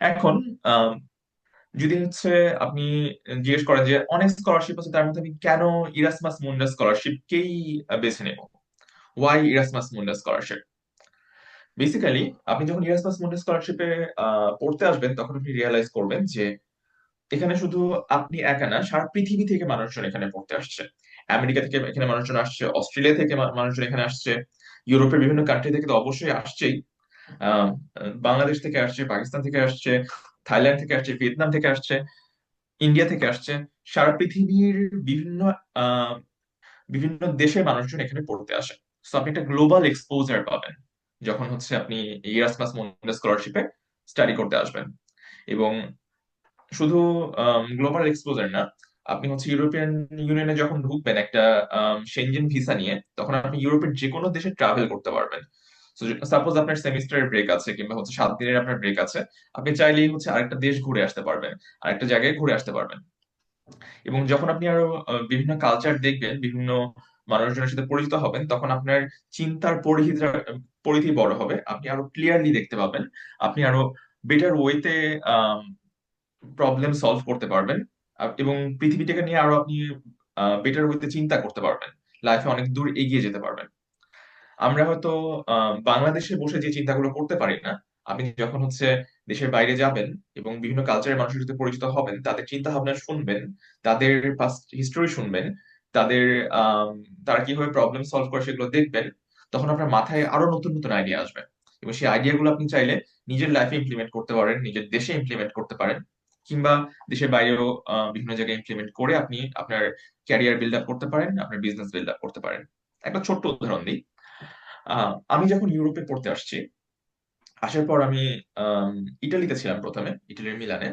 এখন আম, যদি হচ্ছে আপনি জিজ্ঞেস করেন যে অনেক স্কলারশিপ আছে, তার মধ্যে আমি কেন ইরাসমাস মুন্ডাস স্কলারশিপকেই বেছে নেব, why Erasmus Mundus scholarship? Basically আপনি যখন ইরাসমাস মুন্ডাস স্কলারশিপে পড়তে আসবেন, তখন আপনি রিয়েলাইজ করবেন যে এখানে শুধু আপনি একা না, সারা পৃথিবী থেকে মানুষজন এখানে পড়তে আসছে। আমেরিকা থেকে এখানে মানুষজন আসছে, অস্ট্রেলিয়া থেকে মানুষজন এখানে আসছে, ইউরোপের বিভিন্ন কান্ট্রি থেকে তো অবশ্যই আসছেই। আহ, বাংলাদেশ থেকে আসছে, পাকিস্তান থেকে আসছে, থাইল্যান্ড থেকে আসছে, ভিয়েতনাম থেকে আসছে, ইন্ডিয়া থেকে আসছে। সারা পৃথিবীর বিভিন্ন আহ বিভিন্ন দেশের মানুষজন এখানে পড়তে আসে। তো আপনি একটা গ্লোবাল এক্সপোজার পাবেন যখন হচ্ছে আপনি ইরাসমাস মুন্ডাস স্কলারশিপে স্টাডি করতে আসবেন। এবং শুধু গ্লোবাল এক্সপোজার না, আপনি হচ্ছে ইউরোপিয়ান ইউনিয়নে যখন ঢুকবেন একটা সেনজেন ভিসা নিয়ে, তখন আপনি ইউরোপের যে কোনো দেশে ট্রাভেল করতে পারবেন। সাপোজ আপনার সেমিস্টারের ব্রেক আছে, কিংবা হচ্ছে 7 দিনের আপনার ব্রেক আছে, আপনি চাইলেই হচ্ছে আরেকটা দেশ ঘুরে আসতে পারবেন, আরেকটা জায়গায় ঘুরে আসতে পারবেন। এবং যখন আপনি আরো বিভিন্ন কালচার দেখবেন, বিভিন্ন মানুষজনের সাথে পরিচিত হবেন, তখন আপনার চিন্তার পরিধি বড় হবে, আপনি আরো ক্লিয়ারলি দেখতে পাবেন, আপনি আরো বেটার ওয়েতে প্রবলেম সলভ করতে পারবেন। এবং পৃথিবীটাকে নিয়ে আরো আপনি বেটার ওয়েতে চিন্তা করতে পারবেন, লাইফে অনেক দূর এগিয়ে যেতে পারবেন। আমরা হয়তো বাংলাদেশে বসে যে চিন্তাগুলো করতে পারি না, আপনি যখন হচ্ছে দেশের বাইরে যাবেন এবং বিভিন্ন কালচারের মানুষের সাথে পরিচিত হবেন, তাদের চিন্তা ভাবনা শুনবেন, তাদের পাস্ট হিস্টোরি শুনবেন, তাদের আম, তারা কিভাবে প্রবলেম সলভ করে সেগুলো দেখবেন, তখন আপনার মাথায় আরো নতুন নতুন আইডিয়া আসবে। এবং সেই আইডিয়া গুলো আপনি চাইলে নিজের লাইফে ইমপ্লিমেন্ট করতে পারেন, নিজের দেশে ইমপ্লিমেন্ট করতে পারেন, কিংবা দেশের বাইরেও বিভিন্ন জায়গায় ইমপ্লিমেন্ট করে আপনি আপনার ক্যারিয়ার বিল্ড আপ করতে পারেন, আপনার বিজনেস বিল্ড আপ করতে পারেন। একটা ছোট্ট উদাহরণ দিই। আমি যখন ইউরোপে পড়তে আসছি, আসার পর আমি আম, ইটালিতে ছিলাম প্রথমে, ইটালির মিলানে।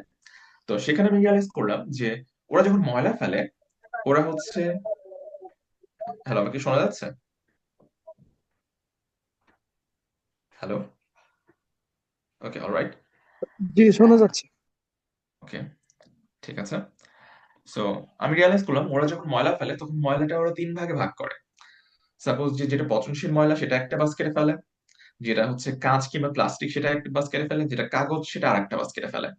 তো সেখানে আমি রিয়ালাইজ করলাম যে ওরা যখন ময়লা ফেলে, ওরা হচ্ছে, হ্যালো, আমাকে শোনা যাচ্ছে? হ্যালো? ওকে, অলরাইট। জি, শোনা যাচ্ছে। ওকে, ঠিক আছে। সো আমি রিয়ালাইজ করলাম ওরা যখন ময়লা ফেলে, তখন ময়লাটা ওরা 3 ভাগে ভাগ করে। সাপোজ যে যেটা পচনশীল ময়লা সেটা একটা বাস্কেটে ফেলে, যেটা হচ্ছে কাঁচ কিংবা প্লাস্টিক সেটা একটা বাস্কেটে ফেলে, যেটা কাগজ সেটা আরেকটা বাস্কেটে ফেলে।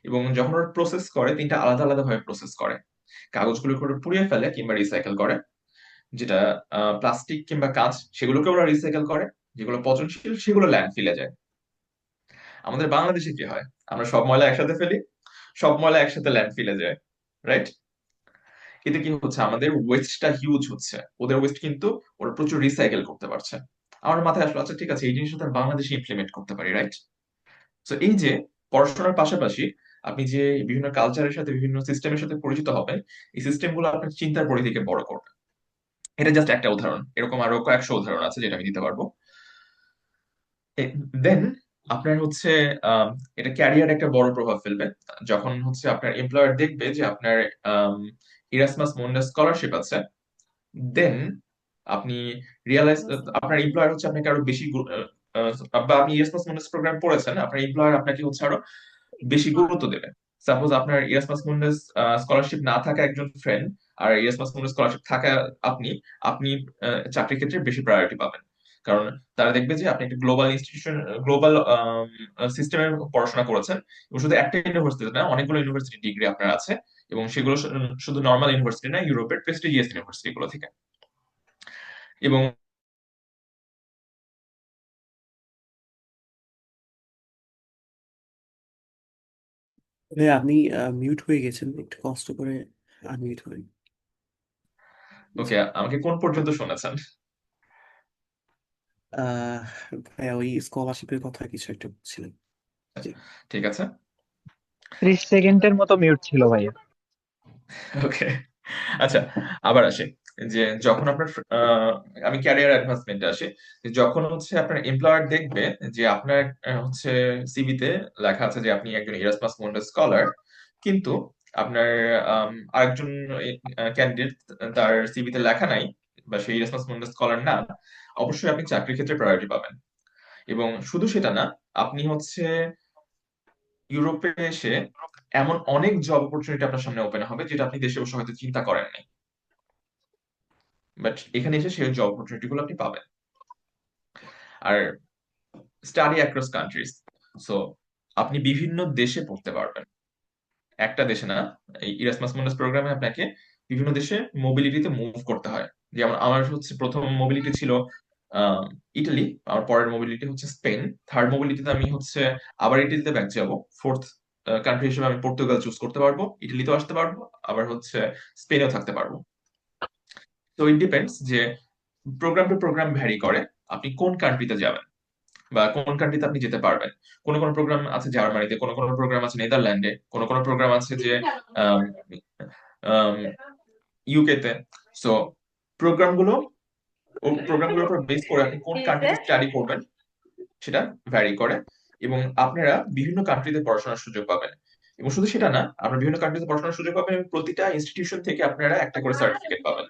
এবং যখন ওরা প্রসেস করে, 3টা আলাদা আলাদা ভাবে প্রসেস করে। কাগজগুলোকে ওরা পুড়িয়ে ফেলে কিংবা রিসাইকেল করে, যেটা প্লাস্টিক কিংবা কাঁচ সেগুলোকে ওরা রিসাইকেল করে, যেগুলো পচনশীল সেগুলো ল্যান্ডফিলে যায়। আমাদের বাংলাদেশে কি হয়? আমরা সব ময়লা একসাথে ফেলি, সব ময়লা একসাথে ল্যান্ডফিলে যায়, রাইট? এতে কি হচ্ছে, আমাদের ওয়েস্টটা হিউজ হচ্ছে, ওদের ওয়েস্ট কিন্তু ওরা প্রচুর রিসাইকেল করতে পারছে। আমার মাথায় আসলো, আচ্ছা ঠিক আছে, এই জিনিসটা তো আর বাংলাদেশে ইমপ্লিমেন্ট করতে পারি, রাইট? তো এই যে পড়াশোনার পাশাপাশি আপনি যে বিভিন্ন কালচারের সাথে, বিভিন্ন সিস্টেমের সাথে পরিচিত হবেন, এই সিস্টেম গুলো আপনার চিন্তার পরিধিকে বড় করবে। এটা জাস্ট একটা উদাহরণ, এরকম আরো কয়েকশো উদাহরণ আছে যেটা আমি দিতে পারবো। দেন আপনার হচ্ছে আম, এটা ক্যারিয়ার একটা বড় প্রভাব ফেলবে। যখন হচ্ছে আপনার এমপ্লয়ার দেখবে যে আপনার ইরাসমাস মুন্ডাস স্কলারশিপ আছে, দেন আপনি রিয়ালাইজ, আপনার এমপ্লয়ার হচ্ছে আপনাকে আরো বেশি বা আপনি ইরাসমাস মুন্ডাস প্রোগ্রাম পড়েছেন, আপনার এমপ্লয়ার আপনাকে হচ্ছে আরো বেশি গুরুত্ব দেবে। সাপোজ আপনার ইরাসমাস মুন্ডাস স্কলারশিপ না থাকা একজন ফ্রেন্ড, আর ইরাসমাস মুন্ডাস স্কলারশিপ থাকা আপনি, আপনি চাকরির ক্ষেত্রে বেশি প্রায়োরিটি পাবেন। কারণ তারা দেখবে যে আপনি একটা গ্লোবাল ইনস্টিটিউশন, গ্লোবাল সিস্টেমে পড়াশোনা করেছেন, এবং শুধু একটা ইউনিভার্সিটি না, অনেকগুলো ইউনিভার্সিটি ডিগ্রি আপনার আছে। এবং সেগুলো শুধু নর্মাল ইউনিভার্সিটি না, ইউরোপের প্রেস্টিজিয়াস ইউনিভার্সিটি গুলো থেকে। এবং ভাই, আপনি মিউট হয়ে গেছেন, একটু কষ্ট করে আনমিউট হয়ে। জি। ওকে, আমাকে কোন পর্যন্ত শোনাচ্ছেন? আহ ভাইয়া, ওই স্কলারশিপের কথা কিছু একটা বলছিলেন। জি। ঠিক আছে। 30 সেকেন্ডের মতো মিউট ছিল ভাইয়া। ওকে, আচ্ছা, আবার আসে যে যখন আপনার আমি ক্যারিয়ার অ্যাডভান্সমেন্টে আসি, যে যখন হচ্ছে আপনার এমপ্লয়ার দেখবে যে আপনার হচ্ছে সিভিতে লেখা আছে যে আপনি একজন ইরাসমাস মুন্ডাস স্কলার, কিন্তু আপনার আরেকজন ক্যান্ডিডেট, তার সিভিতে লেখা নাই, বা সেই ইরাসমাস মুন্ডাস স্কলার না, অবশ্যই আপনি চাকরির ক্ষেত্রে প্রায়োরিটি পাবেন। এবং শুধু সেটা না, আপনি হচ্ছে ইউরোপে এসে এমন অনেক জব অপরচুনিটি আপনার সামনে ওপেন হবে, যেটা আপনি দেশে বসে হয়তো চিন্তা করেন নাই, বাট এখানে এসে সেই জব অপরচুনিটি গুলো আপনি পাবেন। আর স্টাডি অ্যাক্রস কান্ট্রিজ। সো আপনি বিভিন্ন দেশে পড়তে পারবেন, একটা দেশে না। এই ইরাসমাস মুন্ডাস প্রোগ্রামে আপনাকে বিভিন্ন দেশে মোবিলিটিতে মুভ করতে হয়। যেমন আমার হচ্ছে প্রথম মোবিলিটি ছিল আহ, ইটালি, আমার পরের মোবিলিটি হচ্ছে স্পেন, থার্ড মোবিলিটিতে আমি হচ্ছে আবার ইটালিতে ব্যাক যাব, ফোর্থ কান্ট্রি হিসেবে আমি পর্তুগাল চুজ করতে পারবো, ইটালিতেও আসতে পারবো, আবার হচ্ছে স্পেনেও থাকতে পারবো। তো ইট ডিপেন্ডস যে প্রোগ্রাম টু প্রোগ্রাম ভ্যারি করে আপনি কোন কান্ট্রিতে যাবেন বা কোন কান্ট্রিতে আপনি যেতে পারবেন। কোনো কোনো প্রোগ্রাম আছে জার্মানিতে, কোনো কোনো প্রোগ্রাম আছে নেদারল্যান্ডে, কোনো কোনো প্রোগ্রাম আছে যে ইউকে তে। সো প্রোগ্রামগুলো প্রোগ্রামগুলোর উপর বেস করে আপনি কোন কান্ট্রিতে স্টাডি করবেন সেটা ভ্যারি করে, এবং আপনারা বিভিন্ন কান্ট্রিতে পড়াশোনার সুযোগ পাবেন। এবং শুধু সেটা না, আপনারা বিভিন্ন কান্ট্রিতে পড়াশোনার সুযোগ পাবেন এবং প্রতিটা ইনস্টিটিউশন থেকে আপনারা একটা করে সার্টিফিকেট পাবেন।